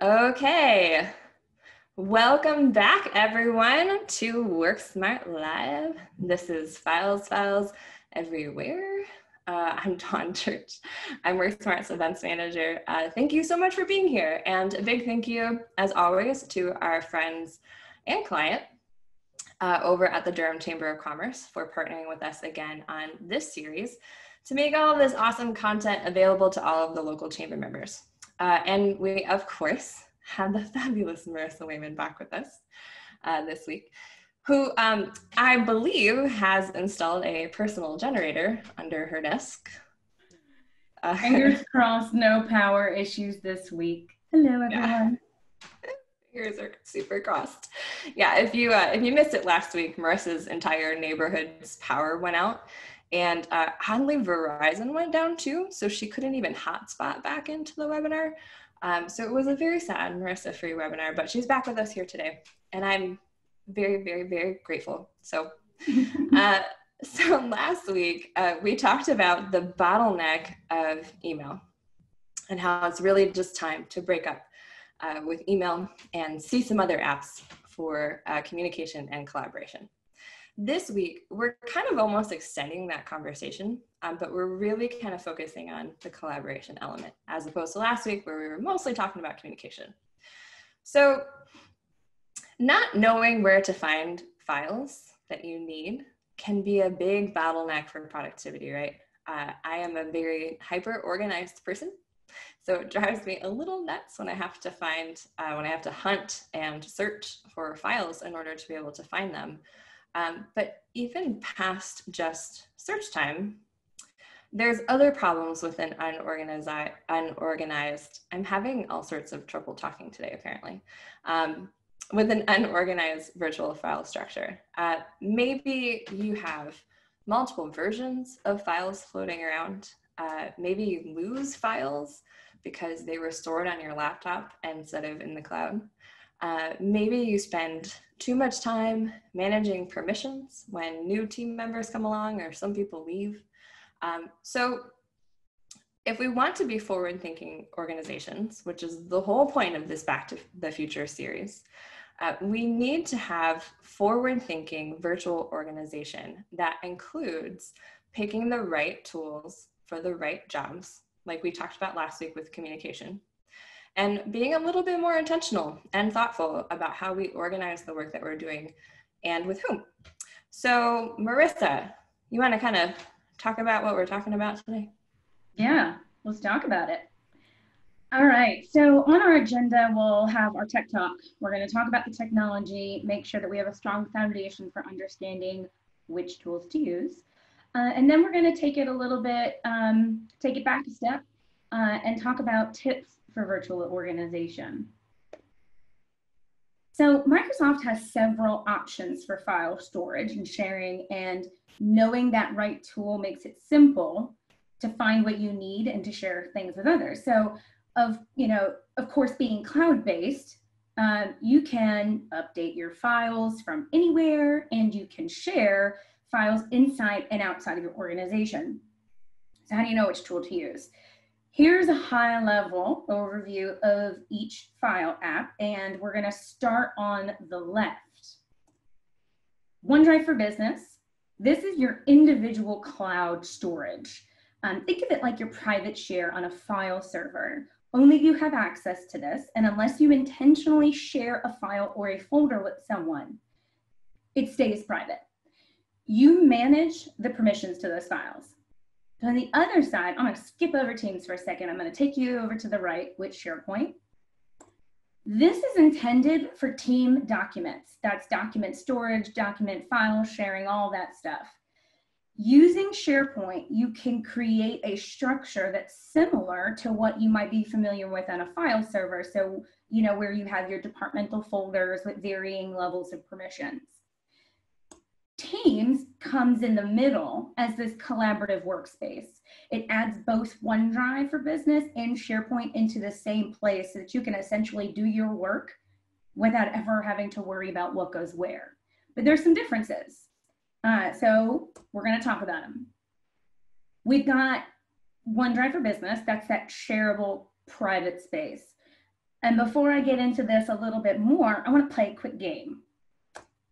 Okay, welcome back everyone to WorkSmart Live. This is Files Everywhere. I'm Dawn Church. I'm WorkSmart's events manager. Thank you so much for being here, and a big thank you, as always, to our friends and client over at the Durham Chamber of Commerce for partnering with us again on this series to make all of this awesome content available to all of the local chamber members. And we, of course, have the fabulous Marissa Wayman back with us this week, who I believe has installed a personal generator under her desk. Fingers crossed, no power issues this week. Hello, everyone. Yeah. Fingers are super crossed. Yeah, if you missed it last week, Marissa's entire neighborhood's power went out. And oddly, Verizon went down too, so she couldn't even hotspot back into the webinar. So it was a very sad Marissa-free webinar, but she's back with us here today, and I'm very, very, very grateful. So, so last week we talked about the bottleneck of email and how it's really just time to break up with email and see some other apps for communication and collaboration. This week, we're kind of almost extending that conversation, but we're really kind of focusing on the collaboration element, as opposed to last week where we were mostly talking about communication. So not knowing where to find files that you need can be a big bottleneck for productivity, right? I am a very hyper-organized person, so it drives me a little nuts when I have to find, when I have to hunt and search for files in order to be able to find them. But even past just search time, there's other problems with an unorganized, I'm having all sorts of trouble talking today apparently, with an unorganized virtual file structure. Maybe you have multiple versions of files floating around. Maybe you lose files because they were stored on your laptop instead of in the cloud. Maybe you spend too much time managing permissions when new team members come along or some people leave. So if we want to be forward-thinking organizations, which is the whole point of this Back to the Future series, we need to have forward-thinking virtual organization that includes picking the right tools for the right jobs, like we talked about last week with communication, and being a little bit more intentional and thoughtful about how we organize the work that we're doing and with whom. So Marissa, you want to kind of talk about what we're talking about today? Yeah, let's talk about it. All right, so on our agenda, we'll have our tech talk. We're going to talk about the technology, make sure that we have a strong foundation for understanding which tools to use. And then we're going to take it a little bit, take it back a step and talk about tips for virtual organization. So Microsoft has several options for file storage and sharing, and knowing that right tool makes it simple to find what you need and to share things with others. So of course, being cloud-based, you can update your files from anywhere, and you can share files inside and outside of your organization. So how do you know which tool to use? Here's a high-level overview of each file app, and we're going to start on the left. OneDrive for Business. This is your individual cloud storage. Think of it like your private share on a file server. Only you have access to this, and unless you intentionally share a file or a folder with someone, it stays private. You manage the permissions to those files. On the other side, I'm going to skip over Teams for a second. I'm going to take you over to the right with SharePoint. This is intended for team documents. That's document storage, document file sharing, all that stuff. Using SharePoint, you can create a structure that's similar to what you might be familiar with on a file server. So, where you have your departmental folders with varying levels of permissions. Teams comes in the middle as this collaborative workspace. It adds both OneDrive for Business and SharePoint into the same place so that you can essentially do your work without ever having to worry about what goes where. But there's some differences. So we're going to talk about them. We've got OneDrive for Business. That's that shareable private space. And before I get into this a little bit more, I want to play a quick game.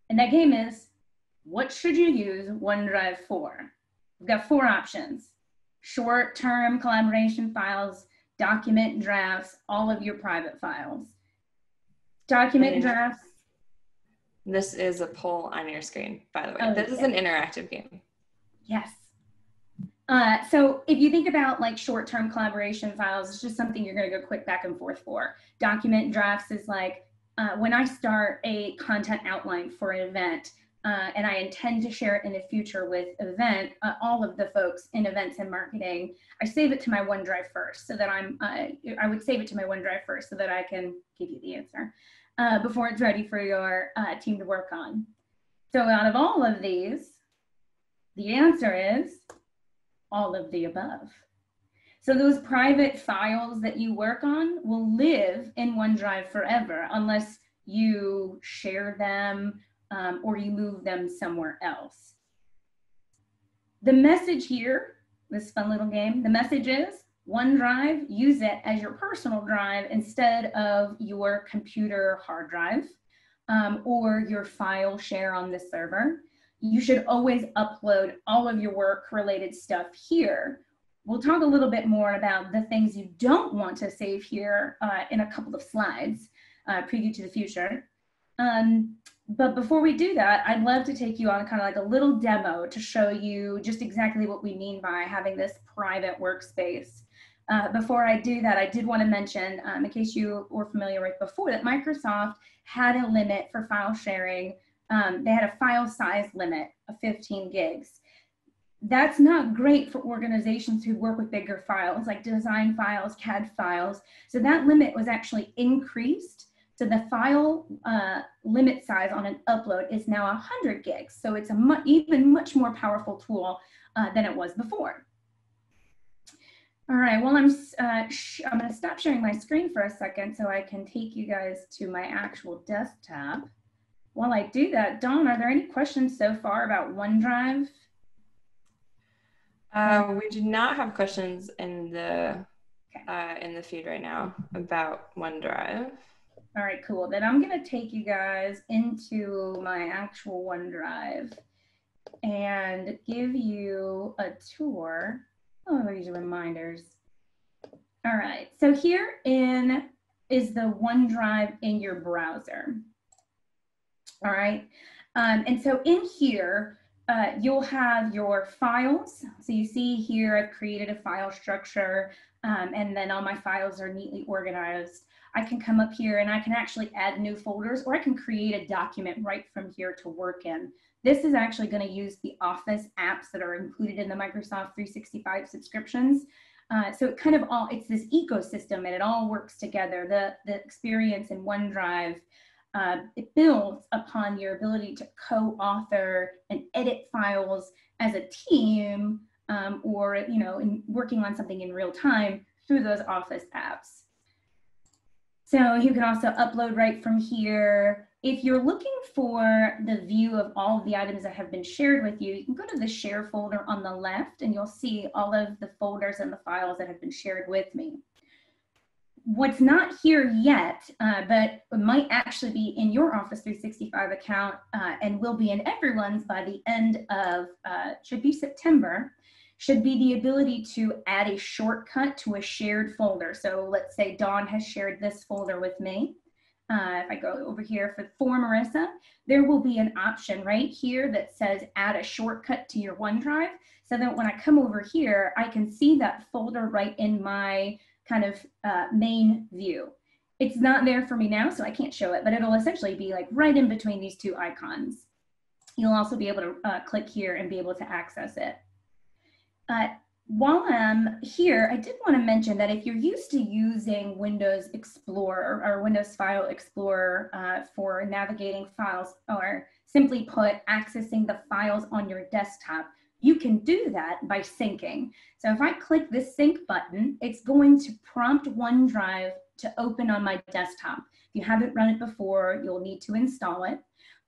And that game is, what should you use OneDrive for? We've got 4 options: short-term collaboration files, document drafts, all of your private files. Document drafts. This is a poll on your screen, by the way. Oh, this is an interactive game. Yes. So if you think about like short-term collaboration files, it's just something you're going to go quick back and forth for. Document drafts is like when I start a content outline for an event, and I intend to share it in the future with all of the folks in events and marketing, I save it to my OneDrive first, so that I would save it to my OneDrive first so that I can give you the answer before it's ready for your team to work on. So out of all of these, the answer is all of the above. So those private files that you work on will live in OneDrive forever unless you share them or you move them somewhere else. The message here, this fun little game, the message is OneDrive, use it as your personal drive instead of your computer hard drive or your file share on the server. You should always upload all of your work-related stuff here. We'll talk a little bit more about the things you don't want to save here in a couple of slides, preview to the future. But before we do that, I'd love to take you on kind of like a little demo to show you just exactly what we mean by having this private workspace. Before I do that, I did want to mention, in case you were familiar with before, that Microsoft had a limit for file sharing. They had a file size limit of 15 gigs. That's not great for organizations who work with bigger files like design files, CAD files. So that limit was actually increased. So the file limit size on an upload is now 100 gigs. So it's a even much more powerful tool than it was before. All right, well, I'm going to stop sharing my screen for a second so I can take you guys to my actual desktop. While I do that, Dawn, are there any questions so far about OneDrive? We do not have questions in the feed right now about OneDrive. All right, cool. Then I'm going to take you guys into my actual OneDrive and give you a tour. Oh, these are reminders. All right, so here is the OneDrive in your browser. All right, and so in here, you'll have your files. So you see here, I've created a file structure, and then all my files are neatly organized. I can come up here and I can actually add new folders, or I can create a document right from here to work in. This is actually going to use the Office apps that are included in the Microsoft 365 subscriptions. So it kind of it's this ecosystem and it all works together. The experience in OneDrive, it builds upon your ability to co-author and edit files as a team, or in working on something in real time through those Office apps. So you can also upload right from here. If you're looking for the view of all of the items that have been shared with you, you can go to the share folder on the left and you'll see all of the folders and the files that have been shared with me. What's not here yet, but it might actually be in your Office 365 account and will be in everyone's by the end of, should be September, should be the ability to add a shortcut to a shared folder. So let's say Dawn has shared this folder with me. If I go over here for Marissa, there will be an option right here that says add a shortcut to your OneDrive, so that when I come over here, I can see that folder right in my kind of main view. It's not there for me now, so I can't show it, but it'll essentially be like right in between these two icons. You'll also be able to click here and be able to access it. While I'm here, I did want to mention that if you're used to using Windows Explorer or Windows File Explorer for navigating files, or simply put, accessing the files on your desktop, you can do that by syncing. So if I click this sync button, it's going to prompt OneDrive to open on my desktop. If you haven't run it before, you'll need to install it.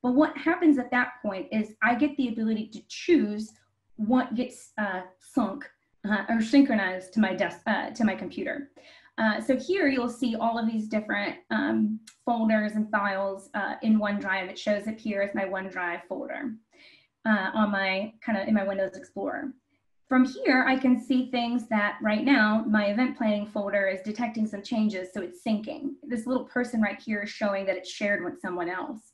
But what happens at that point is I get the ability to choose what gets or synchronized to my computer. So here you'll see all of these different folders and files in OneDrive. It shows up here as my OneDrive folder on my in my Windows Explorer. From here, I can see things that right now my event planning folder is detecting some changes, so it's syncing. This little person right here is showing that it's shared with someone else.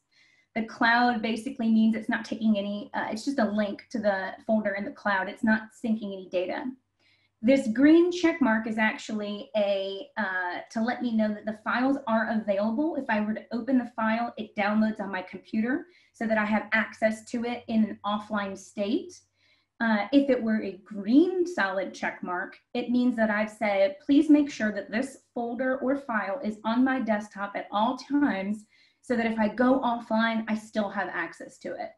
The cloud basically means it's not taking any, it's just a link to the folder in the cloud. It's not syncing any data. This green check mark is actually to let me know that the files are available. If I were to open the file, it downloads on my computer so that I have access to it in an offline state. If it were a green solid check mark, it means that I've said, please make sure that this folder or file is on my desktop at all times so that if I go offline, I still have access to it.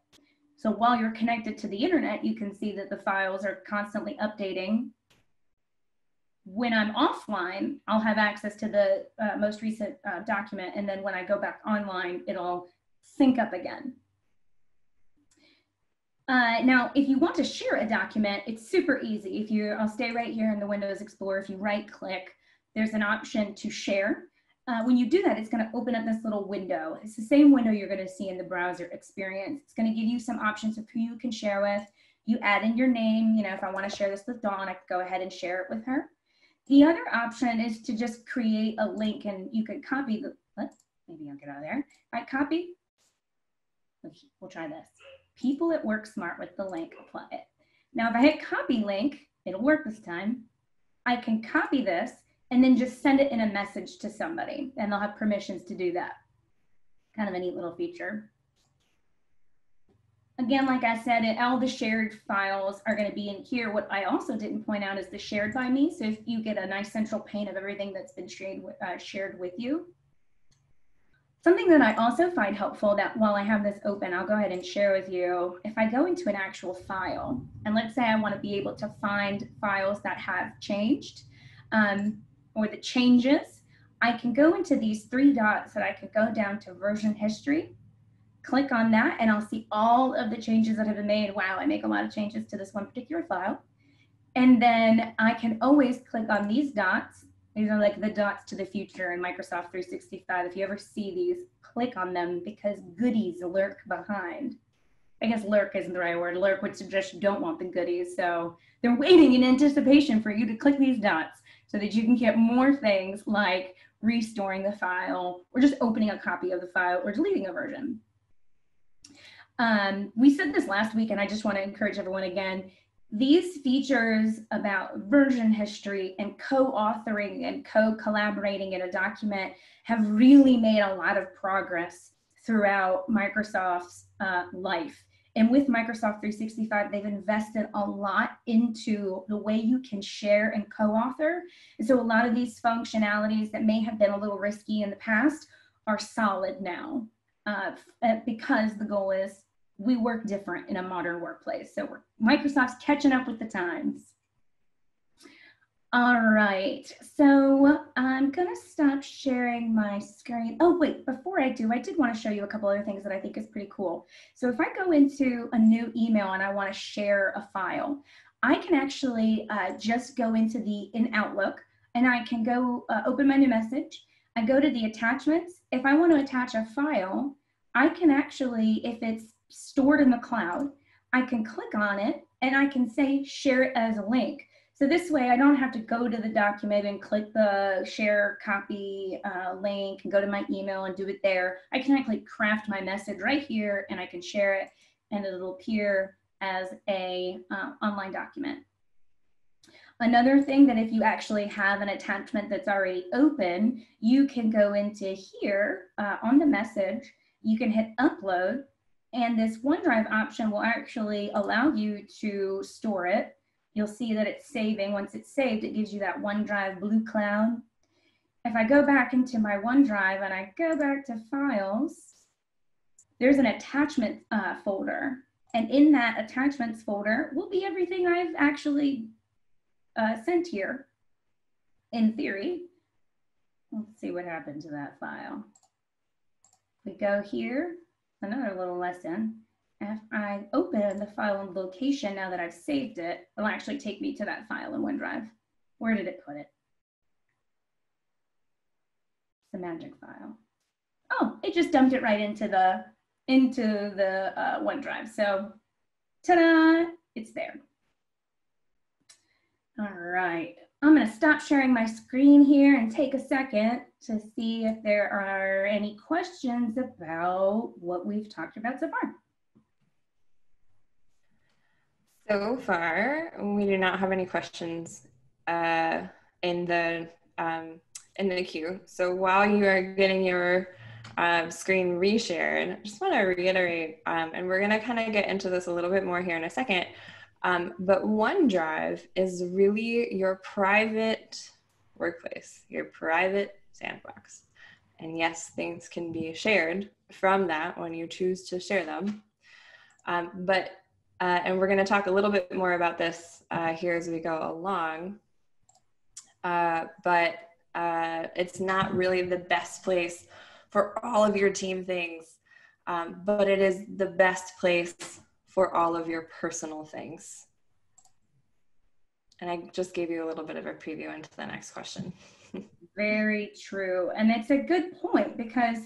So while you're connected to the internet, you can see that the files are constantly updating. When I'm offline, I'll have access to the most recent document. And then when I go back online, it'll sync up again. Now, if you want to share a document, it's super easy. I'll stay right here in the Windows Explorer. If you right click, there's an option to share. When you do that, it's going to open up this little window. It's the same window you're going to see in the browser experience. It's going to give you some options of who you can share with. You add in your name. You know, if I want to share this with Dawn, I can go ahead and share it with her. The other option is to just create a link, and you can copy the, maybe I'll get out of there. If I copy, we'll try this. People at WorkSmart with the link, apply it. Now, if I hit copy link, it'll work this time. I can copy this and then just send it in a message to somebody, and they'll have permissions to do that. Kind of a neat little feature. Again, like I said, all the shared files are going to be in here. What I also didn't point out is the shared by me. So if you get a nice central pane of everything that's been shared with you. Something that I also find helpful, that while I have this open, I'll go ahead and share with you. If I go into an actual file, and let's say I want to be able to find files that have changed or the changes, I can go into these three dots that I can go down to version history, click on that, and I'll see all of the changes that have been made. Wow, I make a lot of changes to this one particular file. And then I can always click on these dots. These are like the dots to the future in Microsoft 365. If you ever see these, click on them because goodies lurk behind. I guess lurk isn't the right word. Lurk would suggest you don't want the goodies. So they're waiting in anticipation for you to click these dots so that you can get more things like restoring the file or just opening a copy of the file or deleting a version. We said this last week, and I just want to encourage everyone again. These features about version history and co-authoring and co-collaborating in a document have really made a lot of progress throughout Microsoft's life. And with Microsoft 365, they've invested a lot into the way you can share and co-author. And so a lot of these functionalities that may have been a little risky in the past are solid now because the goal is we work different in a modern workplace. So Microsoft's catching up with the times. All right, so I'm gonna stop sharing my screen. Oh wait, before I do, I did wanna show you a couple other things that I think is pretty cool. So if I go into a new email and I wanna share a file, I can actually just go into in Outlook, and I can go open my new message. I go to the attachments. If I wanna attach a file, I can actually, if it's stored in the cloud, I can click on it and I can say share it as a link. So this way I don't have to go to the document and click the share copy link and go to my email and do it there. I can actually craft my message right here and I can share it and it'll appear as a online document. Another thing that if you actually have an attachment that's already open, you can go into here on the message, you can hit upload, and this OneDrive option will actually allow you to store it. You'll see that it's saving. Once it's saved, it gives you that OneDrive blue cloud. If I go back into my OneDrive and I go back to files, there's an attachment folder. And in that attachments folder will be everything I've actually sent here, in theory. Let's see what happened to that file. We go here, another little lesson. If I open the file and location, now that I've saved it, it'll actually take me to that file in OneDrive. Where did it put it? magic file? Oh, it just dumped it right into the OneDrive. So, ta-da, it's there. All right, I'm going to stop sharing my screen here and take a second to see if there are any questions about what we've talked about so far. So far, we do not have any questions in the queue. So while you are getting your screen reshared, I just want to reiterate, and we're going to kind of get into this a little bit more here in a second, but OneDrive is really your private workplace, your private sandbox. And yes, things can be shared from that when you choose to share them. And we're going to talk a little bit more about this here as we go along. But it's not really the best place for all of your team things, but it is the best place for all of your personal things. And I just gave you a little bit of a preview into the next question. Very true. And it's a good point because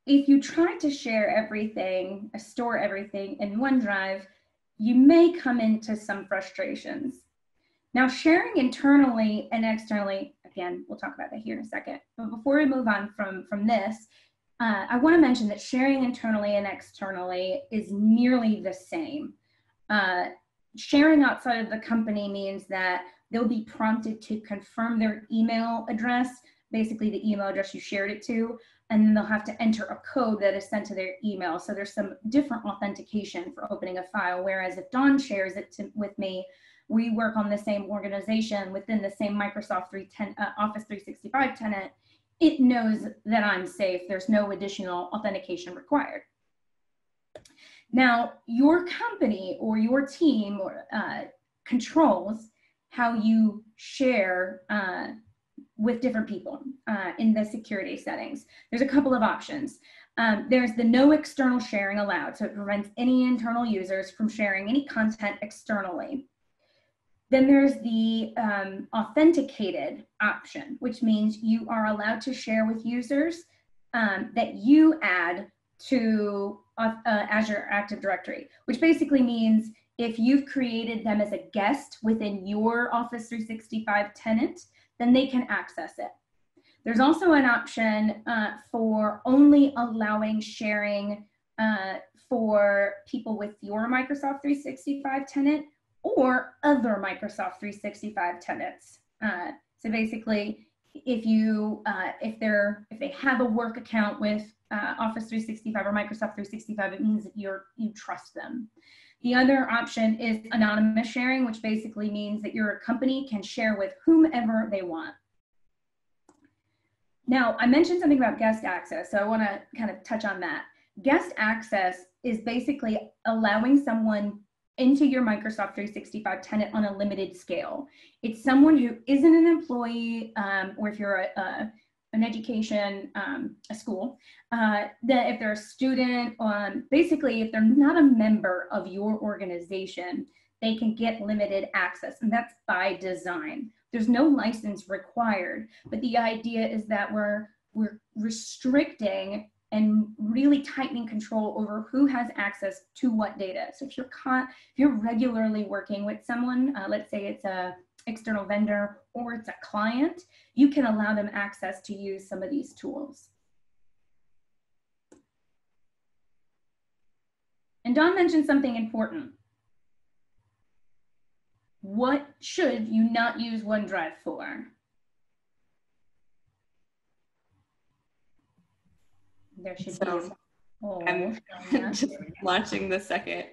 if you try to share everything, store everything in OneDrive, you may come into some frustrations. Now, sharing internally and externally, again, we'll talk about that here in a second. But before we move on from this, I want to mention that sharing internally and externally is nearly the same. Sharing outside of the company means that they'll be prompted to confirm their email address, basically the email address you shared it to, and then they'll have to enter a code that is sent to their email. So there's some different authentication for opening a file, whereas if Dawn shares it with me, we work on the same organization within the same Microsoft Office 365 tenant, it knows that I'm safe. There's no additional authentication required. Now, your company or your team controls how you share with different people in the security settings. There's a couple of options. There's the no external sharing allowed, so it prevents any internal users from sharing any content externally. Then there's the authenticated option, which means you are allowed to share with users that you add to Azure Active Directory, which basically means if you've created them as a guest within your Office 365 tenant, then they can access it. There's also an option for only allowing sharing for people with your Microsoft 365 tenant or other Microsoft 365 tenants. So basically, if they have a work account with Office 365 or Microsoft 365, it means that you trust them. The other option is anonymous sharing, which basically means that your company can share with whomever they want. Now, I mentioned something about guest access, so I want to kind of touch on that. Guest access is basically allowing someone into your Microsoft 365 tenant on a limited scale. It's someone who isn't an employee, or if you're an education, a school, that if they're a student, basically if they're not a member of your organization, they can get limited access, and that's by design. There's no license required, but the idea is that we're restricting and really tightening control over who has access to what data. So if you're regularly working with someone, let's say it's a external vendor or it's a client, you can allow them access to use some of these tools. And Dawn mentioned something important. What should you not use OneDrive for? There should be. I'm just launching the second.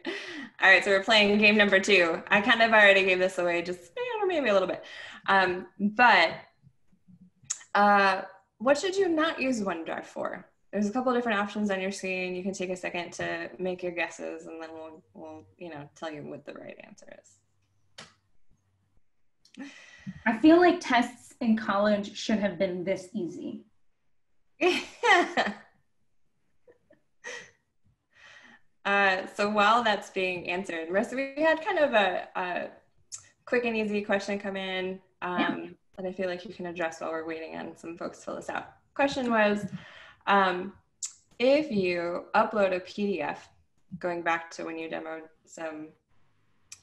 All right, so we're playing game number 2. I kind of already gave this away, just maybe a little bit. What should you not use OneDrive for? There's a couple of different options on your screen. You can take a second to make your guesses, and then we'll tell you what the right answer is. I feel like tests in college should have been this easy. So while that's being answered, Marissa, we had kind of a quick and easy question come in. that I feel like you can address while we're waiting on some folks to fill this out. Question was, if you upload a PDF, going back to when you demoed some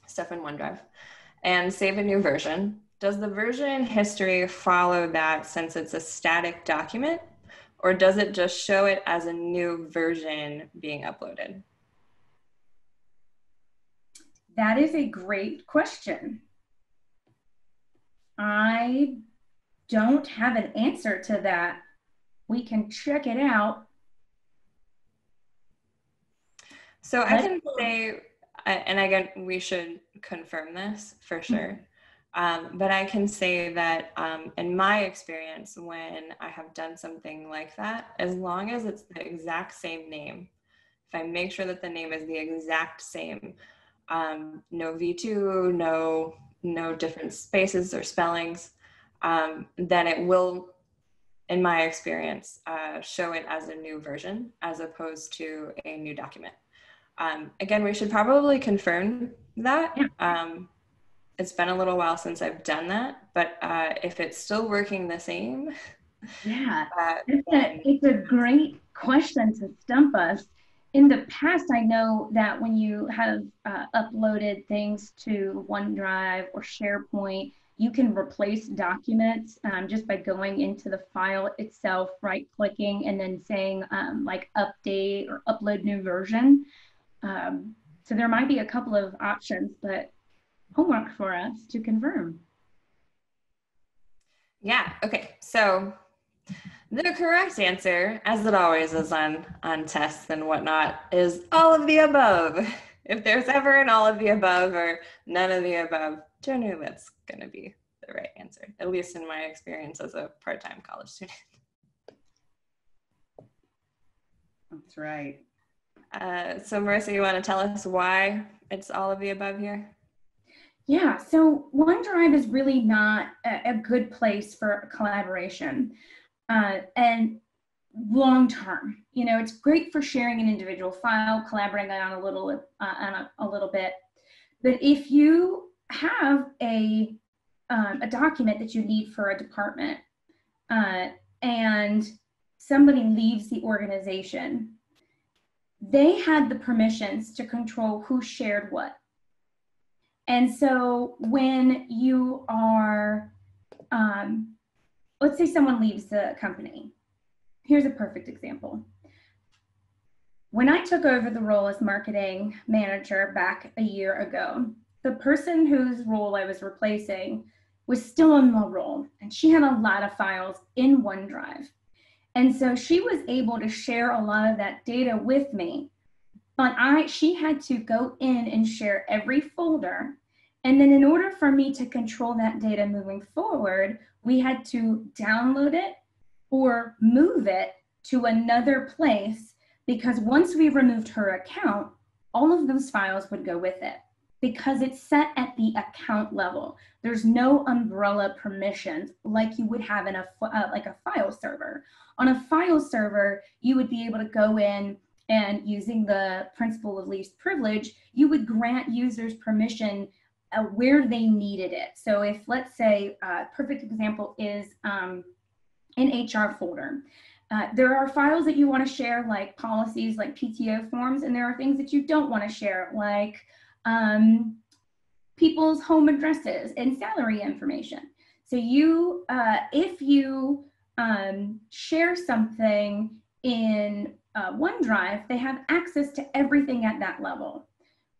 stuff in OneDrive, and save a new version, does the version history follow that since it's a static document, or does it just show it as a new version being uploaded? That is a great question. I don't have an answer to that. We can check it out. So I can say, and again, we should confirm this for sure. But I can say that in my experience, when I have done something like that, as long as it's the exact same name, if I make sure that the name is the exact same, no V2, no different spaces or spellings, then it will, in my experience, show it as a new version as opposed to a new document. Again, we should probably confirm that. It's been a little while since I've done that, but if it's still working the same. Yeah, it's a great question to stump us. In the past, I know that when you have uploaded things to OneDrive or SharePoint, you can replace documents just by going into the file itself, right-clicking, and then saying like update or upload new version. So there might be a couple of options, but homework for us to confirm. Yeah, okay, so the correct answer, as it always is on tests and whatnot, is all of the above. If there's ever an all of the above or none of the above, generally that's going to be the right answer, at least in my experience as a part-time college student. That's right. So Marissa, you want to tell us why it's all of the above here? Yeah, so OneDrive is really not a good place for collaboration. And long term, you know, it's great for sharing an individual file, collaborating on a little bit. But if you have a document that you need for a department and somebody leaves the organization, they had the permissions to control who shared what. And so when you are, let's say someone leaves the company. Here's a perfect example. When I took over the role as marketing manager back a year ago, the person whose role I was replacing was still in the role, and she had a lot of files in OneDrive. And so she was able to share a lot of that data with me, but she had to go in and share every folder. And then in order for me to control that data moving forward, we had to download it or move it to another place, because once we removed her account, all of those files would go with it because it's set at the account level. There's no umbrella permissions like you would have in like a file server. On a file server, you would be able to go in and, using the principle of least privilege, you would grant users permission where they needed it. So if, let's say, a perfect example is an HR folder. There are files that you want to share, like policies, like PTO forms, and there are things that you don't want to share, like people's home addresses and salary information. So you, if you share something in OneDrive, they have access to everything at that level.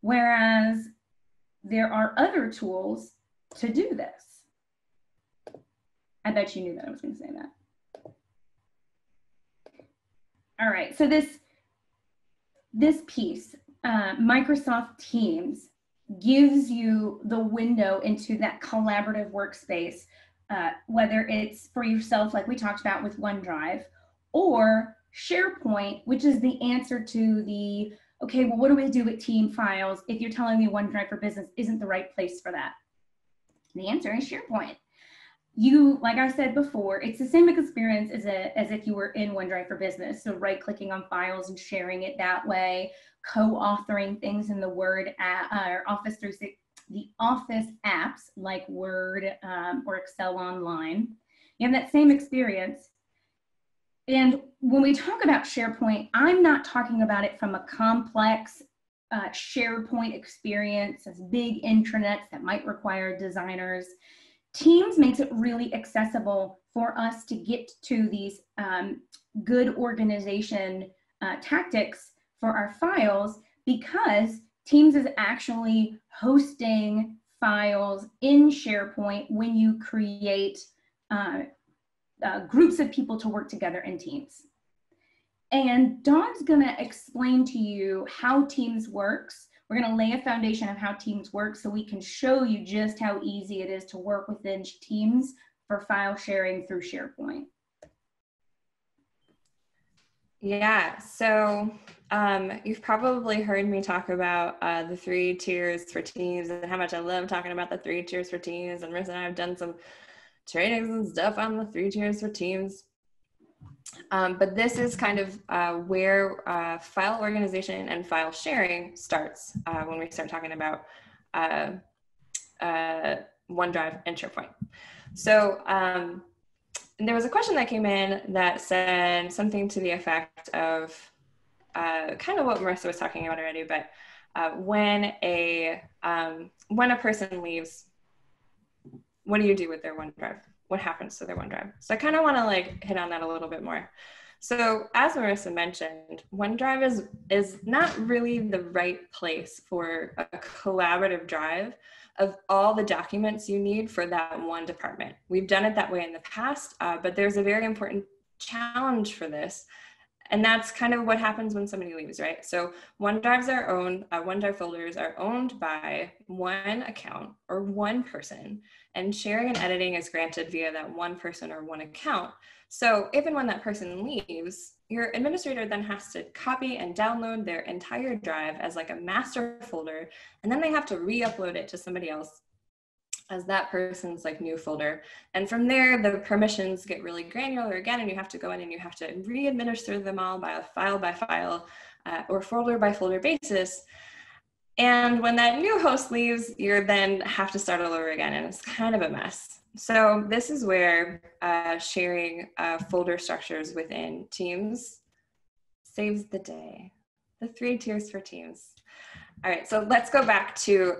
Whereas there are other tools to do this. I bet you knew that I was going to say that. All right, so this piece, Microsoft Teams, gives you the window into that collaborative workspace, whether it's for yourself, like we talked about with OneDrive, or SharePoint, which is the answer to the, okay, well, what do we do with team files if you're telling me OneDrive for Business isn't the right place for that? The answer is SharePoint. You, like I said before, it's the same experience as if you were in OneDrive for Business. So right-clicking on files and sharing it that way, co-authoring things in the Word or Office the Office apps like Word or Excel Online. You have that same experience. And when we talk about SharePoint, I'm not talking about it from a complex SharePoint experience, as big intranets that might require designers. Teams makes it really accessible for us to get to these good organization tactics for our files, because Teams is actually hosting files in SharePoint when you create groups of people to work together in teams. And Dawn's gonna explain to you how Teams works. We're gonna lay a foundation of how Teams works so we can show you just how easy it is to work within Teams for file sharing through SharePoint. Yeah, so you've probably heard me talk about the 3 tiers for Teams and how much I love talking about the 3 tiers for Teams. And Marissa and I have done some trainings and stuff on the 3 tiers for Teams. But this is kind of where file organization and file sharing starts when we start talking about OneDrive and SharePoint. So there was a question that came in that said something to the effect of kind of what Marissa was talking about already, but when a person leaves, what do you do with their OneDrive? What happens to their OneDrive? So I kind of want to like hit on that a little bit more. So as Marissa mentioned, OneDrive is not really the right place for a collaborative drive of all the documents you need for that one department. We've done it that way in the past, but there's a very important challenge for this. And that's kind of what happens when somebody leaves, right? So OneDrive folders are owned by one account or one person, and sharing and editing is granted via that one person or one account. So if and when that person leaves, your administrator then has to copy and download their entire drive as like a master folder, and then they have to re-upload it to somebody else as that person's like new folder. And from there, the permissions get really granular again, and you have to go in and you have to re-administer them all by file or folder by folder basis. And when that new host leaves, you then have to start all over again, and it's kind of a mess. So this is where sharing folder structures within Teams saves the day. The 3 tiers for Teams. All right, so let's go back to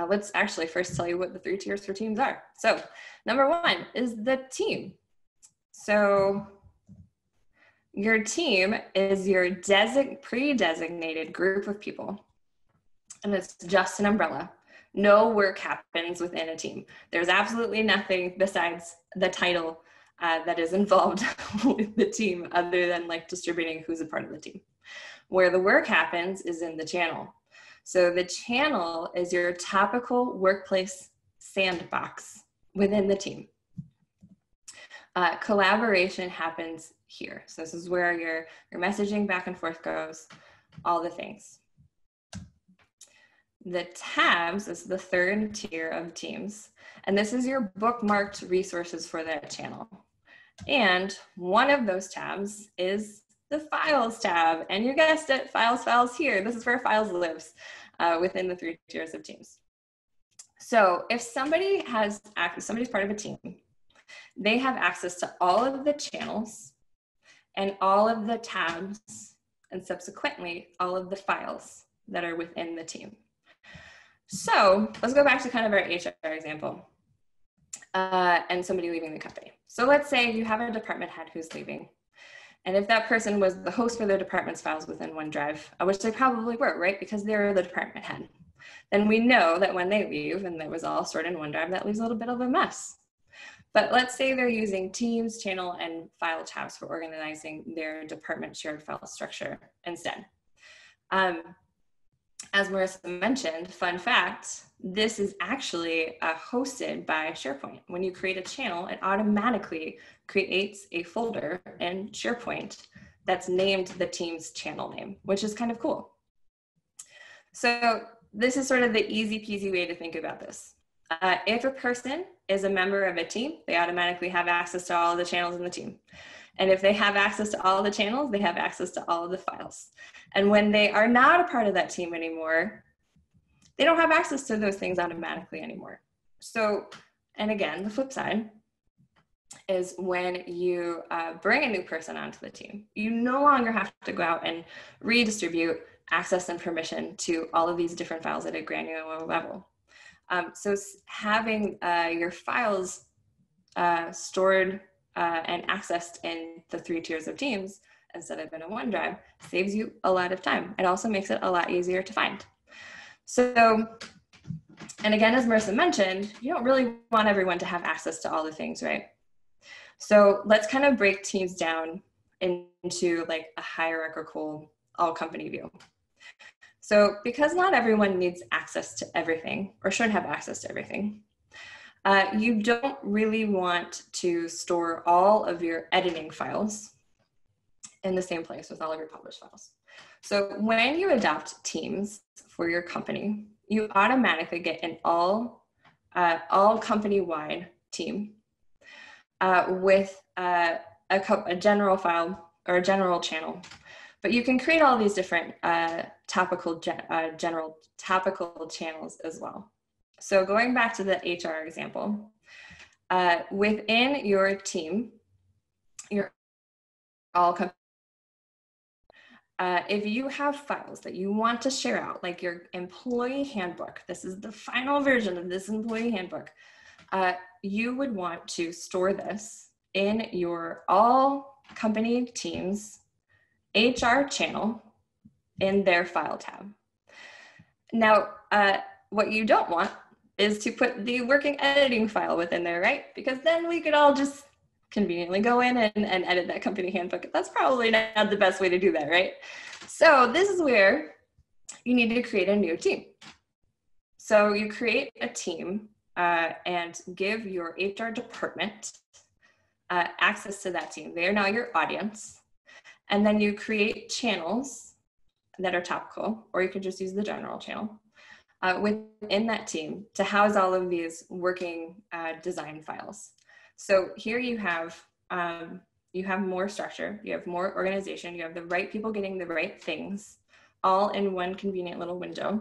let's actually first tell you what the 3 tiers for Teams are. So number 1 is the team. So your team is your pre-designated group of people, and it's just an umbrella. No work happens within a team. There's absolutely nothing besides the title that is involved with the team other than like distributing who's a part of the team. Where the work happens is in the channel. So the channel is your topical workplace sandbox within the team. Collaboration happens here. So this is where your messaging back and forth goes, all the things. The tabs is the 3rd tier of Teams, and this is your bookmarked resources for that channel. And one of those tabs is the Files tab, and you guessed it, Files here. This is where Files lives within the 3 tiers of Teams. So if somebody's part of a team, they have access to all of the channels and all of the tabs, and subsequently all of the files that are within the team. So let's go back to kind of our HR example and somebody leaving the company. So let's say you have a department head who's leaving. And if that person was the host for their department's files within OneDrive, which they probably were, right? Because they're the department head. Then we know that when they leave and it was all stored in OneDrive, that leaves a little bit of a mess. But let's say they're using Teams, channel, and file tabs for organizing their department shared file structure instead. As Marissa mentioned, fun fact, this is actually hosted by SharePoint. When you create a channel, it automatically creates a folder in SharePoint that's named the Teams channel name, which is kind of cool. So this is sort of the easy peasy way to think about this. If a person is a member of a team, they automatically have access to all of the channels in the team. And if they have access to all the channels, they have access to all of the files. And when they are not a part of that team anymore, they don't have access to those things automatically anymore. So, and again, the flip side is when you bring a new person onto the team, you no longer have to go out and redistribute access and permission to all of these different files at a granular level. So having your files stored and accessed in the 3 tiers of teams instead of in a OneDrive saves you a lot of time. It also makes it a lot easier to find. So, and again, as Marissa mentioned, you don't really want everyone to have access to all the things, right? So let's kind of break teams down into like a hierarchical all company view. So because not everyone needs access to everything or should have access to everything, you don't really want to store all of your editing files in the same place with all of your published files. So when you adopt teams for your company, you automatically get an all company-wide team with a general file or a general channel. But you can create all these different general topical channels as well. So going back to the HR example, within your team, your all company, if you have files that you want to share out, like your employee handbook, this is the final version of this employee handbook, you would want to store this in your all company teams HR channel in their file tab. Now, what you don't want is to put the working editing file within there, right? Because then we could all just conveniently go in and edit that company handbook. That's probably not the best way to do that, right? So this is where you need to create a new team. So you create a team and give your HR department access to that team. They are now your audience. And then you create channels that are topical, or you could just use the general channel within that team to house all of these working design files. So here you have more structure, you have more organization, you have the right people getting the right things all in one convenient little window.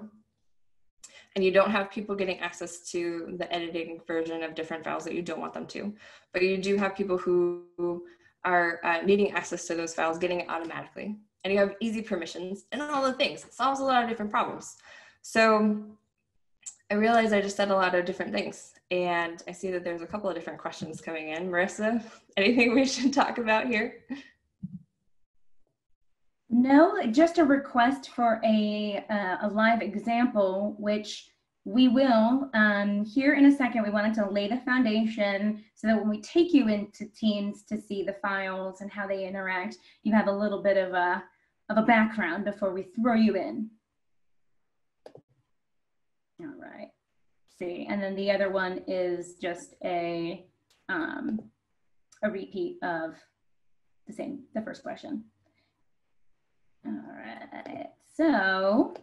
And you don't have people getting access to the editing version of different files that you don't want them to. But you do have people who are needing access to those files, getting it automatically. And you have easy permissions and all the things. It solves a lot of different problems. So I realize I just said a lot of different things. And I see that there's a couple of different questions coming in. Marissa, anything we should talk about here? No, just a request for a live example, which we will. Here in a second, we wanted to lay the foundation so that when we take you into Teams to see the files and how they interact, you have a little bit of a background before we throw you in. All right. See, and then the other one is just a repeat of the first question. All right, so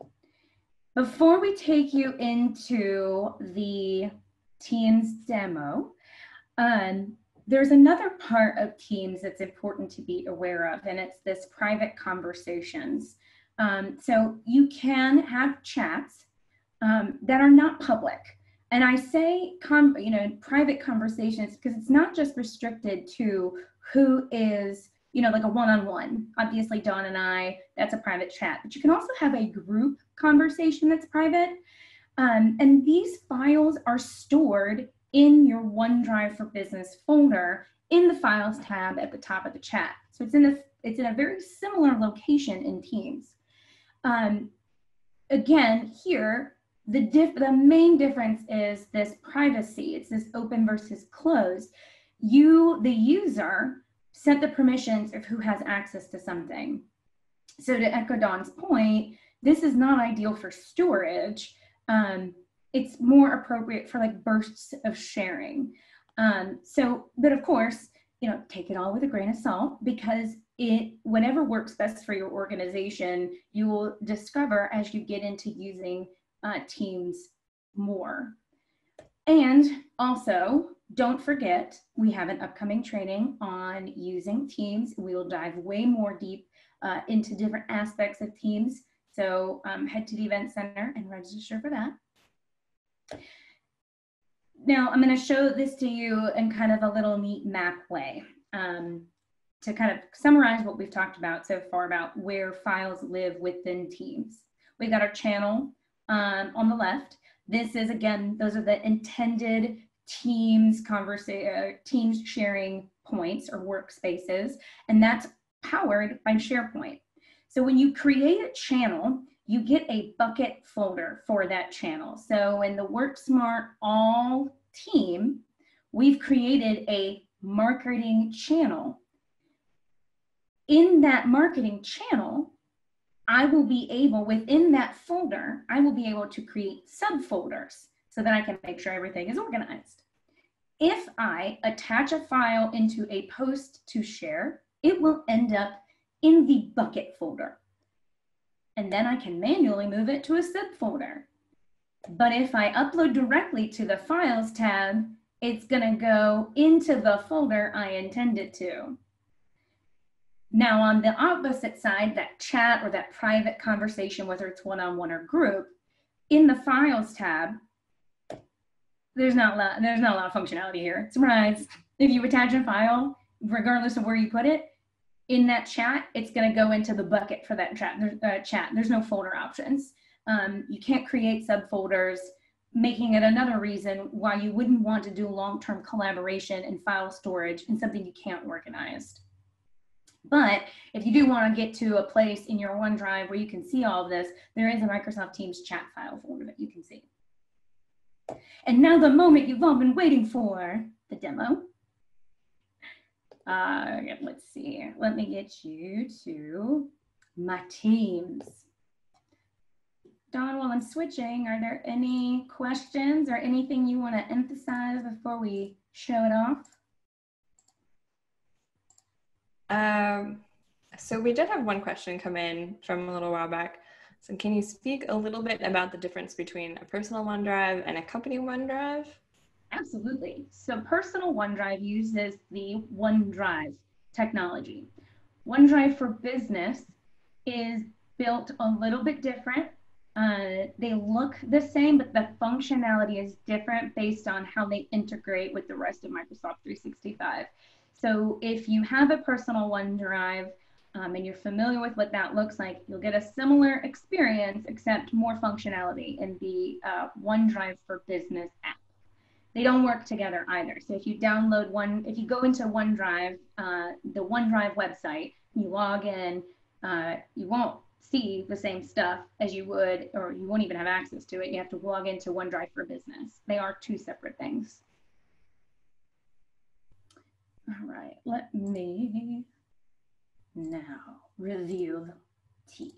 before we take you into the Teams demo, there's another part of Teams that's important to be aware of, and it's this private conversations. So you can have chats that are not public. And I say, private conversations because it's not just restricted to who is, like a one-on-one. Obviously, Dawn and I, that's a private chat. But you can also have a group conversation that's private. And these files are stored in your OneDrive for Business folder in the Files tab at the top of the chat. So it's in a very similar location in Teams. Again, here, the main difference is this privacy. It's this open versus closed. You, the user, set the permissions of who has access to something. So to echo Dawn's point, this is not ideal for storage. It's more appropriate for like bursts of sharing. But of course, take it all with a grain of salt because whatever works best for your organization, you will discover as you get into using Teams more. And also, don't forget, we have an upcoming training on using Teams. We will dive way more deep into different aspects of Teams. So head to the Event Center and register for that. Now I'm going to show this to you in kind of a little neat map way to kind of summarize what we've talked about so far about where files live within teams. We've got our channel on the left. This is, again, those are the intended teams sharing points or workspaces, and that's powered by SharePoint. So when you create a channel, you get a bucket folder for that channel. So in the WorkSmart All team, we've created a marketing channel. In that marketing channel, I will be able, within that folder, I will be able to create subfolders so that I can make sure everything is organized. If I attach a file into a post to share, it will end up in the bucket folder. And then I can manually move it to a subfolder. But if I upload directly to the Files tab, it's gonna go into the folder I intended to. Now on the opposite side, that chat or that private conversation, whether it's one-on-one or group, in the Files tab, there's not a lot of functionality here. Surprise! If you attach a file, regardless of where you put it, in that chat, it's going to go into the bucket for that chat. There's no folder options. You can't create subfolders, making it another reason why you wouldn't want to do long-term collaboration and file storage in something you can't organize. But if you do want to get to a place in your OneDrive where you can see all of this, there is a Microsoft Teams chat file folder that you can see. And now the moment you've all been waiting for, the demo. Let's see, let me get you to my teams. Dawn, while I'm switching, are there any questions or anything you want to emphasize before we show it off? So we did have one question come in from a little while back. So can you speak a little bit about the difference between a personal OneDrive and a company OneDrive? Absolutely. So personal OneDrive uses the OneDrive technology. OneDrive for Business is built a little bit different. They look the same, but the functionality is different based on how they integrate with the rest of Microsoft 365. So if you have a personal OneDrive and you're familiar with what that looks like, you'll get a similar experience, except more functionality in the OneDrive for Business app. They don't work together either. So if you download if you go into OneDrive, the OneDrive website, you log in, you won't see the same stuff as you would, or you won't even have access to it. You have to log into OneDrive for Business. They are two separate things. All right, let me now review Teams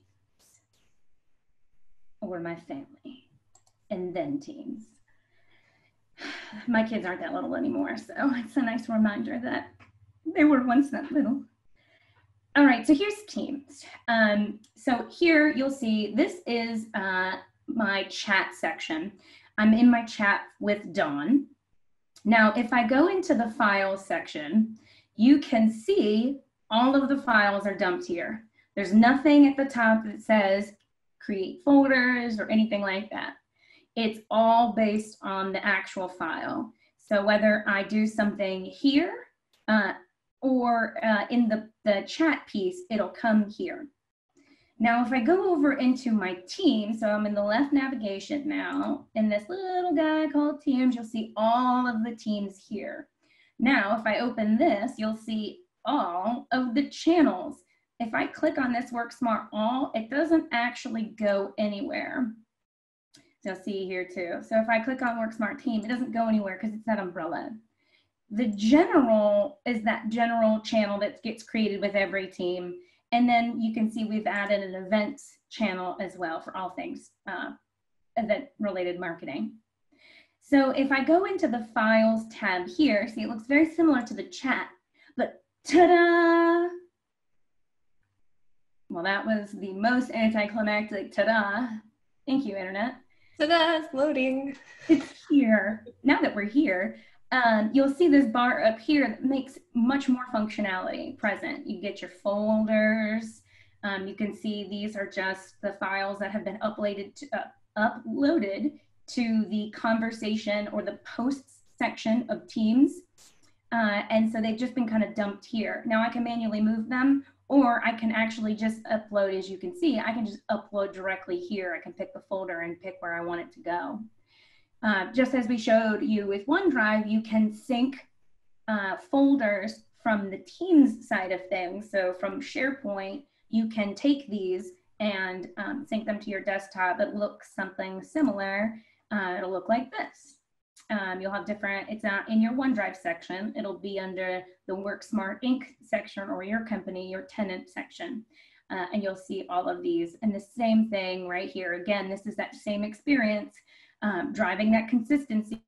or my family and then Teams. My kids aren't that little anymore, so it's a nice reminder that they were once that little. All right, so here's Teams. So here you'll see this is my chat section. I'm in my chat with Dawn. Now, if I go into the Files section, you can see all of the files are dumped here. There's nothing at the top that says create folders or anything like that. It's all based on the actual file. So whether I do something here or in the chat piece, it'll come here. Now, if I go over into my team, so I'm in the left navigation now, in this little guy called Teams, you'll see all of the teams here. Now, if I open this, you'll see all of the channels. If I click on this WorkSmart All, it doesn't actually go anywhere. You'll see here too. So if I click on WorkSmart Team, it doesn't go anywhere because it's that umbrella. The general is that general channel that gets created with every team. And then you can see we've added an events channel as well for all things event-related marketing. So if I go into the Files tab here, see it looks very similar to the chat, but ta-da! Well, that was the most anticlimactic ta-da. Thank you, Internet. Ta-da, it's loading. It's here. Now that we're here, you'll see this bar up here that makes much more functionality present. You get your folders. You can see these are just the files that have been uploaded to the conversation or the posts section of Teams. And so they've just been kind of dumped here. Now I can manually move them, or I can actually just upload. As you can see, I can just upload directly here. I can pick the folder and pick where I want it to go. Just as we showed you with OneDrive, you can sync folders from the Teams side of things. So from SharePoint, you can take these and sync them to your desktop. It looks something similar. It'll look like this. You'll have different, it's not in your OneDrive section. It'll be under the WorkSmart Inc. section, or your company, your tenant section. And you'll see all of these. And the same thing right here. Again, this is that same experience, driving that consistency,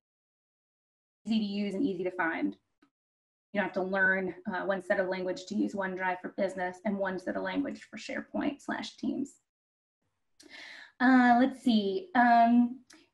easy to use and easy to find. You don't have to learn one set of language to use OneDrive for business and one set of language for SharePoint/Teams. Let's see.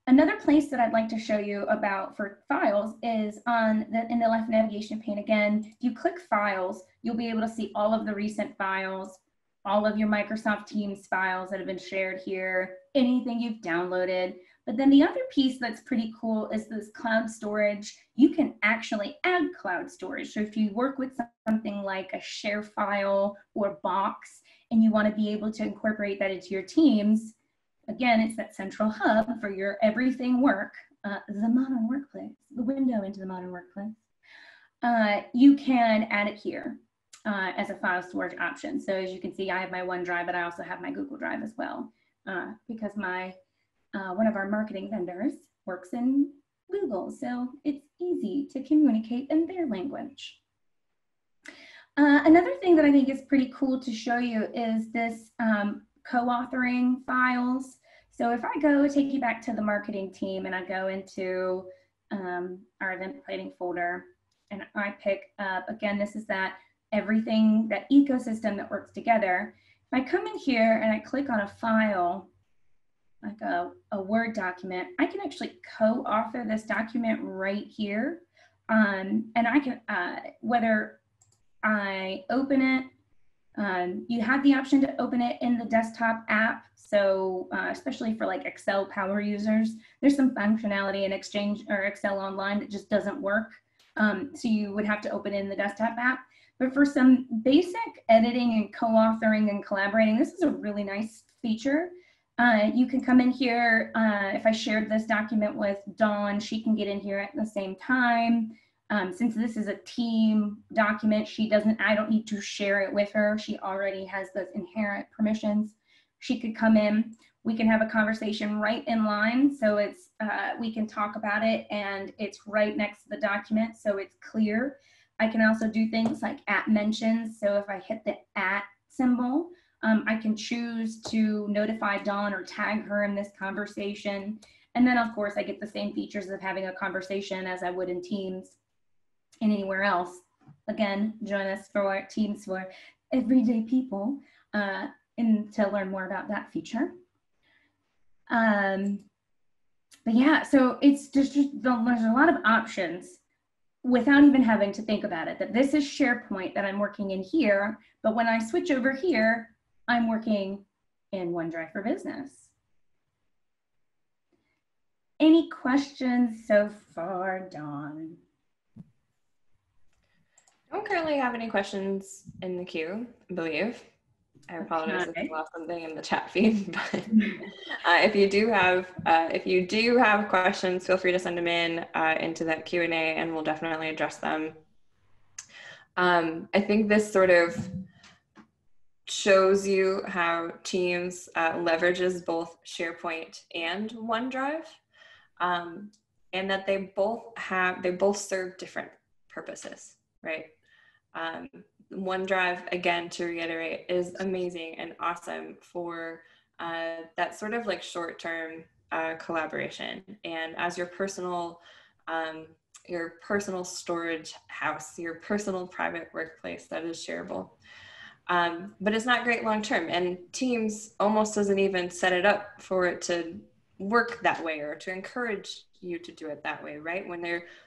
Another place that I'd like to show you about for files is in the left navigation pane. Again, if you click Files, you'll be able to see all of the recent files, all of your Microsoft Teams files that have been shared here, anything you've downloaded. But then the other piece that's pretty cool is this cloud storage. You can actually add cloud storage. So if you work with something like a share file or Box, and you want to be able to incorporate that into your Teams, again, it's that central hub for your everything work, the modern workplace, the window into the modern workplace. You can add it here as a file storage option. So as you can see, I have my OneDrive, but I also have my Google Drive as well, because one of our marketing vendors works in Google, so it's easy to communicate in their language. Another thing that I think is pretty cool to show you is this co-authoring files. So if I go take you back to the marketing team and I go into our event planning folder and I pick up, again, this is that everything, that ecosystem that works together. If I come in here and I click on a file, like a Word document, I can actually co-author this document right here. And I can, whether I open it, you have the option to open it in the desktop app. So especially for like Excel power users, there's some functionality in Exchange or Excel Online that just doesn't work. So you would have to open it in the desktop app. But for some basic editing and co-authoring and collaborating, this is a really nice feature. You can come in here. If I shared this document with Dawn, she can get in here at the same time. Since this is a team document, I don't need to share it with her. She already has those inherent permissions. She could come in, we can have a conversation right in line. So it's, we can talk about it and it's right next to the document. So it's clear. I can also do things like @ mentions. So if I hit the @ symbol, I can choose to notify Dawn or tag her in this conversation. And then of course I get the same features of having a conversation as I would in Teams and anywhere else. Again, join us for Teams for everyday people and to learn more about that feature. But yeah, so it's just there's a lot of options without even having to think about it, that this is SharePoint that I'm working in here, but when I switch over here, I'm working in OneDrive for Business. Any questions so far, Dawn? I don't currently have any questions in the queue, I believe. I apologize if I lost something in the chat feed, but if you do have questions, feel free to send them in into that Q&A and we'll definitely address them. I think this sort of shows you how Teams leverages both SharePoint and OneDrive, and that they both serve different purposes, right? OneDrive, again, to reiterate, is amazing and awesome for that sort of like short-term collaboration, and as your personal storage house, your personal private workplace that is shareable. But it's not great long-term, and Teams almost doesn't even set it up for it to work that way or to encourage you to do it that way, right?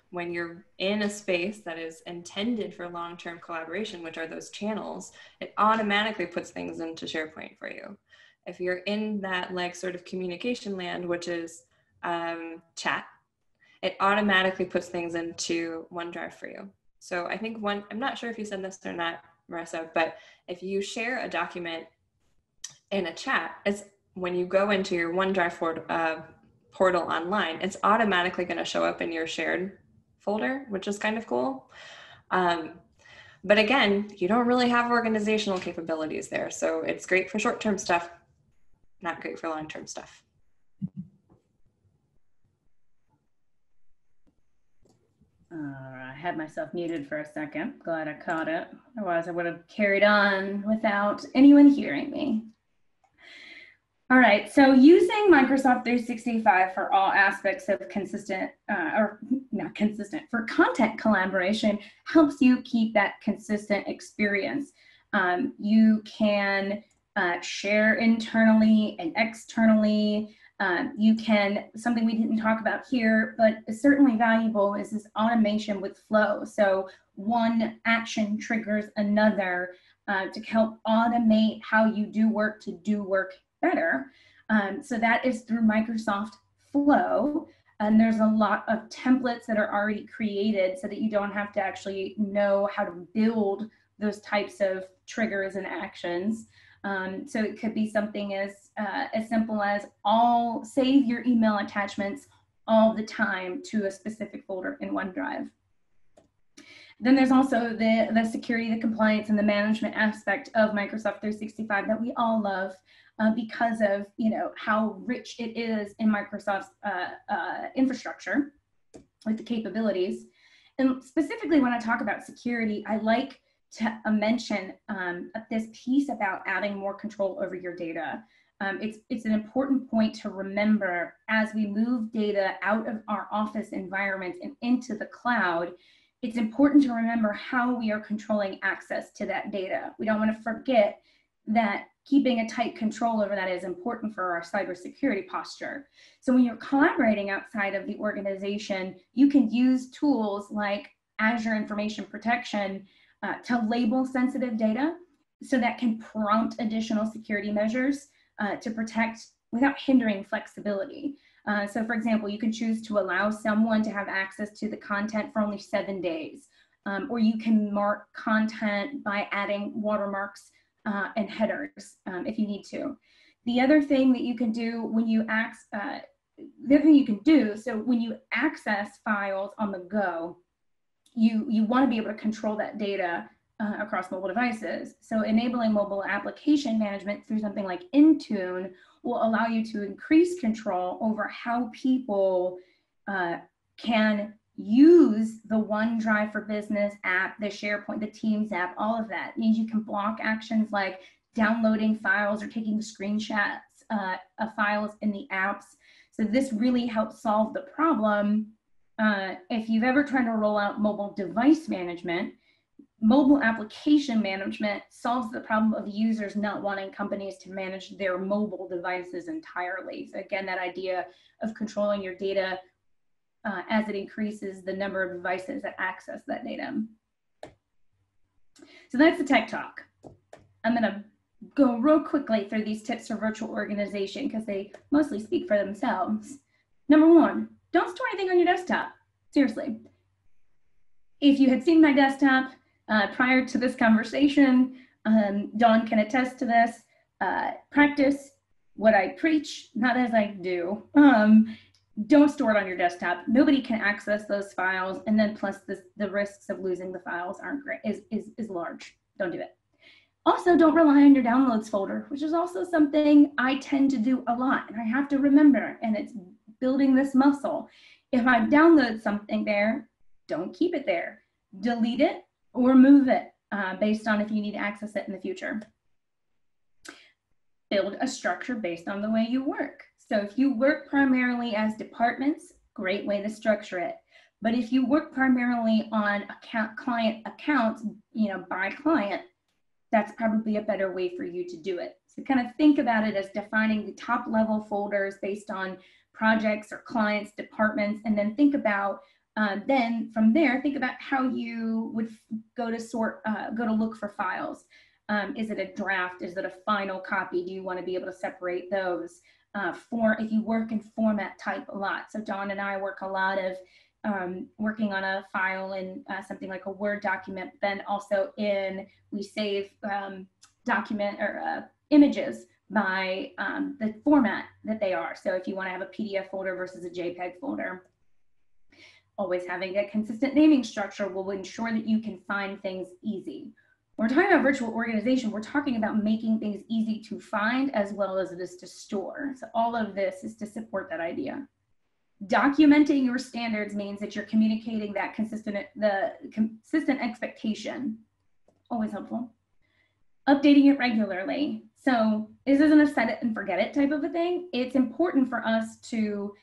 When you're in a space that is intended for long-term collaboration, which are those channels, it automatically puts things into SharePoint for you. If you're in that like sort of communication land, which is chat, it automatically puts things into OneDrive for you. So I think I'm not sure if you said this or not, Marissa, but if you share a document in a chat, it's when you go into your OneDrive portal online, it's automatically going to show up in your shared folder, which is kind of cool. But again, you don't really have organizational capabilities there. So it's great for short-term stuff, not great for long-term stuff. I had myself muted for a second. Glad I caught it. Otherwise, I would have carried on without anyone hearing me. All right, so using Microsoft 365 for all aspects of for content collaboration helps you keep that consistent experience. You can share internally and externally. You can, something we didn't talk about here, but is certainly valuable, is this automation with flow. So one action triggers another to help automate how you do work to do work better. So that is through Microsoft Flow. And there's a lot of templates that are already created so that you don't have to actually know how to build those types of triggers and actions. So it could be something as simple as save your email attachments all the time to a specific folder in OneDrive. Then there's also the security, the compliance, and the management aspect of Microsoft 365 that we all love because of how rich it is in Microsoft's infrastructure with the capabilities. And specifically when I talk about security, I like to mention this piece about adding more control over your data. It's an important point to remember as we move data out of our office environments and into the cloud. It's important to remember how we are controlling access to that data. We don't want to forget that keeping a tight control over that is important for our cybersecurity posture. So when you're collaborating outside of the organization, you can use tools like Azure Information Protection to label sensitive data so that can prompt additional security measures to protect without hindering flexibility. So for example, you can choose to allow someone to have access to the content for only 7 days, or you can mark content by adding watermarks and headers if you need to. The other thing that you can do when you so when you access files on the go, you want to be able to control that data across mobile devices. So enabling mobile application management through something like Intune will allow you to increase control over how people can use the OneDrive for Business app, the SharePoint, the Teams app, all of that. It means you can block actions like downloading files or taking screenshots of files in the apps. So this really helps solve the problem. If you've ever tried to roll out mobile device management, mobile application management solves the problem of users not wanting companies to manage their mobile devices entirely. So again, that idea of controlling your data as it increases the number of devices that access that data. So that's the tech talk. I'm gonna go real quickly through these tips for virtual organization because they mostly speak for themselves. Number one, don't store anything on your desktop. Seriously. If you had seen my desktop prior to this conversation, Dawn can attest to this. Practice what I preach, not as I do. Don't store it on your desktop. Nobody can access those files, and then plus the risks of losing the files aren't great, is large. Don't do it. Also, don't rely on your downloads folder, which is also something I tend to do a lot, and I have to remember, and it's building this muscle. If I download something there, don't keep it there. Delete it or move it based on if you need to access it in the future. Build a structure based on the way you work. So if you work primarily as departments, great way to structure it. But if you work primarily on client accounts, by client, that's probably a better way for you to do it. So kind of think about it as defining the top level folders based on projects or clients, departments, and then think about, then from there, think about how you would go to look for files. Is it a draft? Is it a final copy? Do you want to be able to separate those? If you work in format type a lot. So Dawn and I work a lot of working on a file in something like a Word document, then also we save document or images by the format that they are. So if you want to have a PDF folder versus a JPEG folder, always having a consistent naming structure will ensure that you can find things easy. When we're talking about virtual organization, we're talking about making things easy to find as well as it is to store. So all of this is to support that idea. Documenting your standards means that you're communicating that consistent expectation. Always helpful. Updating it regularly. So this isn't a set it and forget it type of a thing. It's important for us to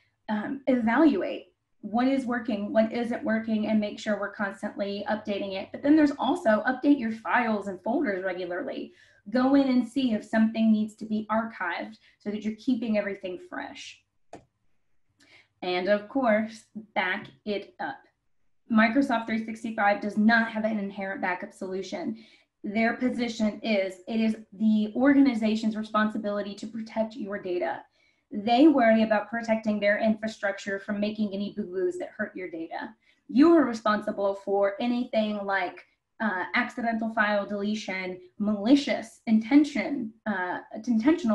evaluate what is working, what isn't working, and make sure we're constantly updating it. But then there's also update your files and folders regularly. Go in and see if something needs to be archived so that you're keeping everything fresh. And of course, back it up. Microsoft 365 does not have an inherent backup solution. Their position is, it is the organization's responsibility to protect your data. They worry about protecting their infrastructure from making any boo-boos that hurt your data. You are responsible for anything like accidental file deletion, malicious intentional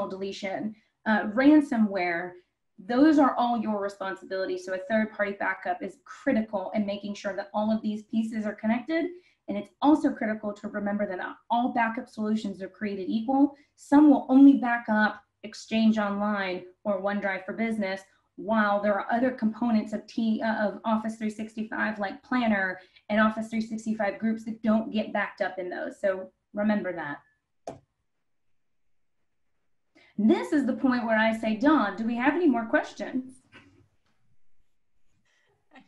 deletion, ransomware. Those are all your responsibilities. So a third-party backup is critical in making sure that all of these pieces are connected. And it's also critical to remember that not all backup solutions are created equal. Some will only back up Exchange Online or OneDrive for Business, while there are other components of Office 365 like Planner and Office 365 groups that don't get backed up in those. So remember that. This is the point where I say, Dawn, do we have any more questions?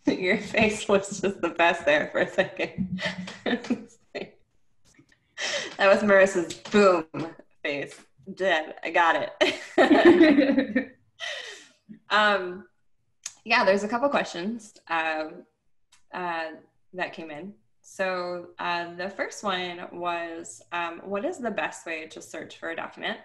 Your face was just the best there for a second. That was Marissa's boom face. Dead. I got it. Yeah, there's a couple questions that came in. So the first one was, what is the best way to search for a document?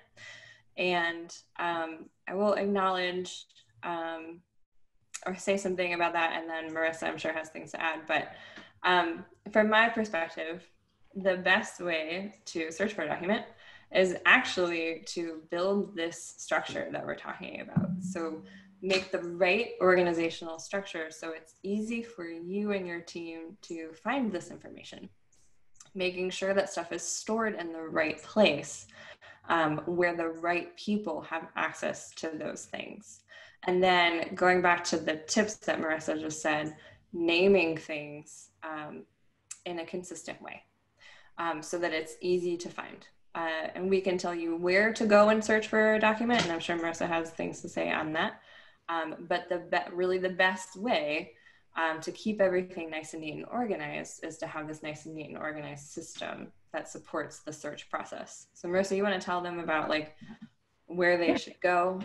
And I will acknowledge or say something about that, and then Marissa, I'm sure, has things to add. But from my perspective, the best way to search for a document is actually to build this structure that we're talking about. So make the right organizational structure so it's easy for you and your team to find this information. Making sure that stuff is stored in the right place, where the right people have access to those things. And then going back to the tips that Marissa just said, naming things in a consistent way so that it's easy to find. And we can tell you where to go and search for a document, and I'm sure Marissa has things to say on that. But really the best way to keep everything nice and neat and organized is to have this nice and neat and organized system that supports the search process. So Marissa, you want to tell them about like where they should go?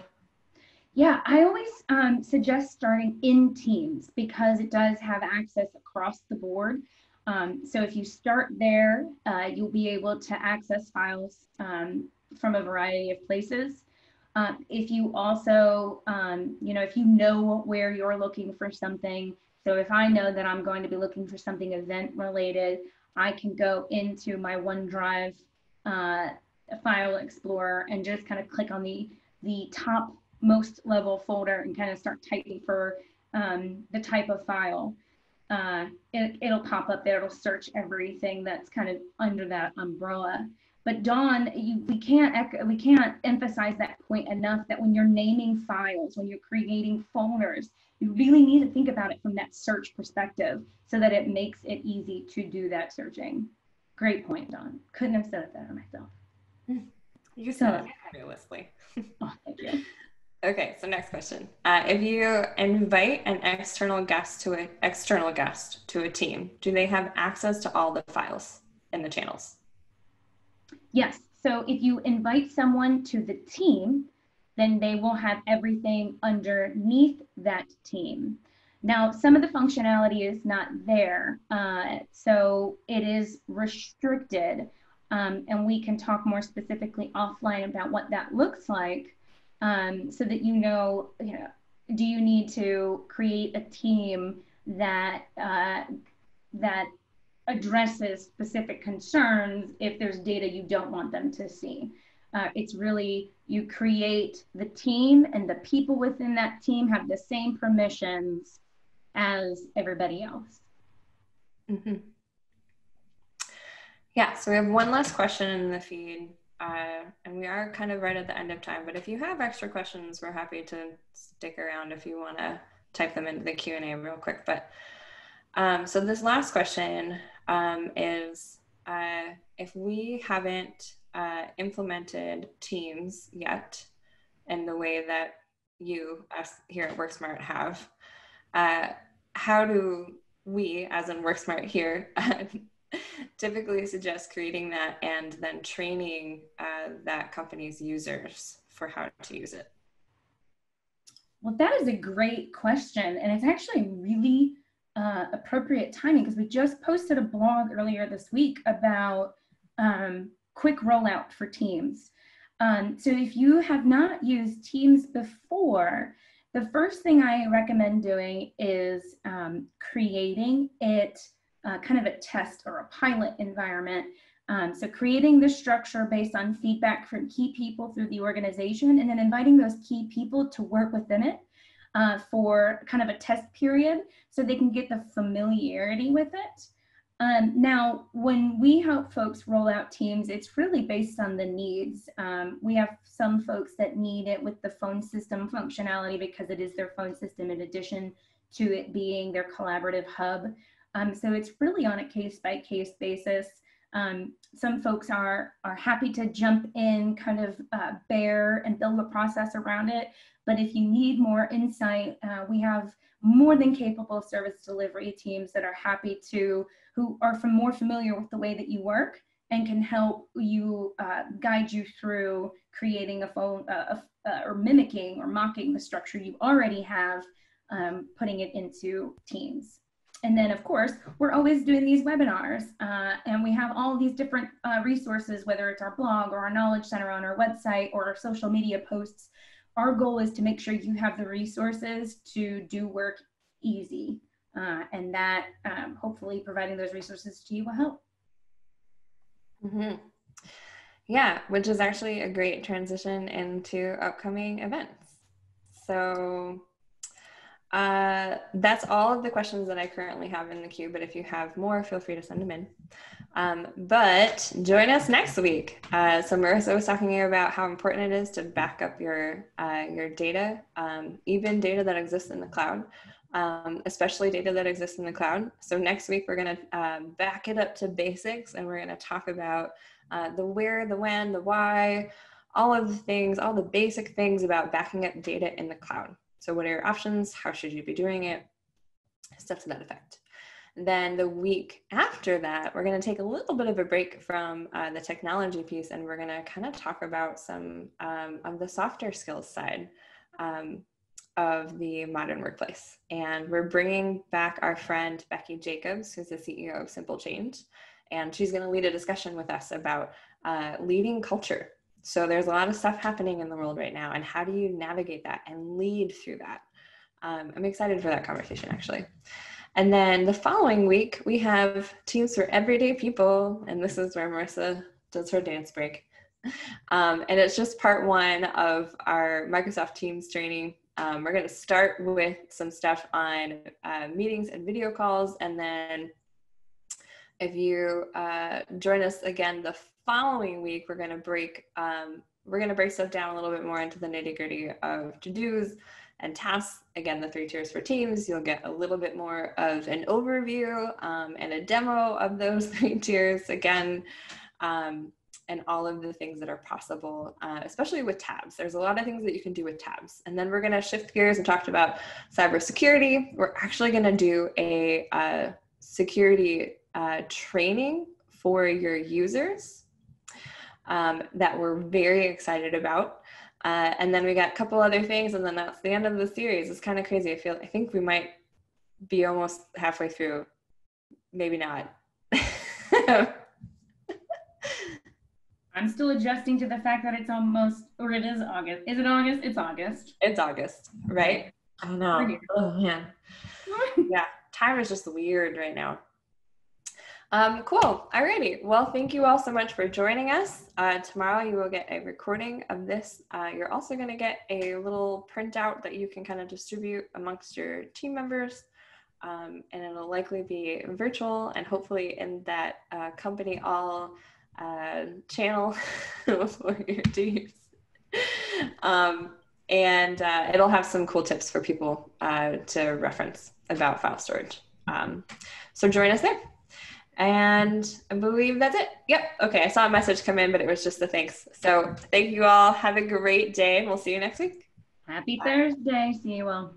Yeah, I always suggest starting in Teams because it does have access across the board. So if you start there, you'll be able to access files from a variety of places. If you also, if you know where you're looking for something, so if I know that I'm going to be looking for something event related, I can go into my OneDrive file explorer and just kind of click on the top most level folder and kind of start typing for the type of file. It'll pop up there. It'll search everything that's kind of under that umbrella. But Dawn, we can't emphasize that point enough that when you're naming files, when you're creating folders, you really need to think about it from that search perspective so that it makes it easy to do that searching. Great point, Dawn. Couldn't have said it better myself. You said it fabulously. Oh, thank you. Okay, so next question. If you invite an external guest to a team, do they have access to all the files in the channels? Yes. So if you invite someone to the team, then they will have everything underneath that team. Now, some of the functionality is not there, so it is restricted. And we can talk more specifically offline about what that looks like, so that do you need to create a team that that addresses specific concerns if there's data you don't want them to see. It's really, you create the team, and the people within that team have the same permissions as everybody else. Mm-hmm. Yeah, so we have one last question in the feed, and we are kind of right at the end of time, but if you have extra questions, we're happy to stick around if you want to type them into the Q&A real quick. But so this last question is, if we haven't implemented Teams yet in the way that us here at WorkSmart have, how do we, as in WorkSmart here, typically suggest creating that and then training that company's users for how to use it? Well, that is a great question. And it's actually really appropriate timing, because we just posted a blog earlier this week about quick rollout for Teams. So if you have not used Teams before, the first thing I recommend doing is creating it kind of a test or a pilot environment. So creating the structure based on feedback from key people through the organization, and then inviting those key people to work within it for kind of a test period so they can get the familiarity with it. Now, when we help folks roll out Teams, it's really based on the needs. We have some folks that need it with the phone system functionality because it is their phone system in addition to it being their collaborative hub. So it's really on a case-by-case basis. Some folks are happy to jump in, kind of bear and build a process around it. But if you need more insight, we have more than capable service delivery teams that are happy to, who are more familiar with the way that you work and can help you guide you through creating a phone or mimicking or mocking the structure you already have, putting it into Teams. And then, of course, we're always doing these webinars, and we have all these different resources, whether it's our blog or our knowledge center on our website or our social media posts. Our goal is to make sure you have the resources to do work easy, and that hopefully providing those resources to you will help. Mm-hmm. Yeah, which is actually a great transition into upcoming events. So that's all of the questions that I currently have in the queue, but if you have more, feel free to send them in. But join us next week. So Marissa was talking about how important it is to back up your data, even data that exists in the cloud, especially data that exists in the cloud. So next week, we're going to back it up to basics, and we're going to talk about the where, the when, the why, all of the things, all the basic things about backing up data in the cloud. So what are your options? How should you be doing it? Stuff to that effect. Then the week after that, we're going to take a little bit of a break from the technology piece, and we're going to kind of talk about some of the softer skills side of the modern workplace. And we're bringing back our friend Becky Jacobs, who's the CEO of Simple Change, and she's going to lead a discussion with us about leading culture. So there's a lot of stuff happening in the world right now, and how do you navigate that and lead through that? I'm excited for that conversation, actually. And then the following week, we have Teams for Everyday People, and this is where Marissa does her dance break. And it's just part one of our Microsoft Teams training. We're going to start with some stuff on meetings and video calls, and then if you join us again the following week, we're going to break stuff down a little bit more into the nitty-gritty of to-dos and tasks. Again, the 3 tiers for Teams. You'll get a little bit more of an overview and a demo of those 3 tiers again, and all of the things that are possible, especially with tabs. There's a lot of things that you can do with tabs. And then we're going to shift gears and talk about cybersecurity. We're actually going to do a security training for your users that we're very excited about. And then we got a couple other things, and then that's the end of the series. It's kind of crazy. I think we might be almost halfway through. Maybe not. I'm still adjusting to the fact that it's almost, or it is August. Is it August? It's August. It's August, Okay. right? I know. Oh man. Yeah, time is just weird right now. Cool. Alrighty. Well, thank you all so much for joining us. Tomorrow you will get a recording of this. You're also going to get a little printout that you can kind of distribute amongst your team members. And it'll likely be virtual and hopefully in that company all channel for your teams. And it'll have some cool tips for people to reference about file storage. So join us there. And I believe that's it. Yep. Okay. I saw a message come in, but it was just a thanks. So thank you all. Have a great day. And we'll see you next week. Happy Thursday. See you all.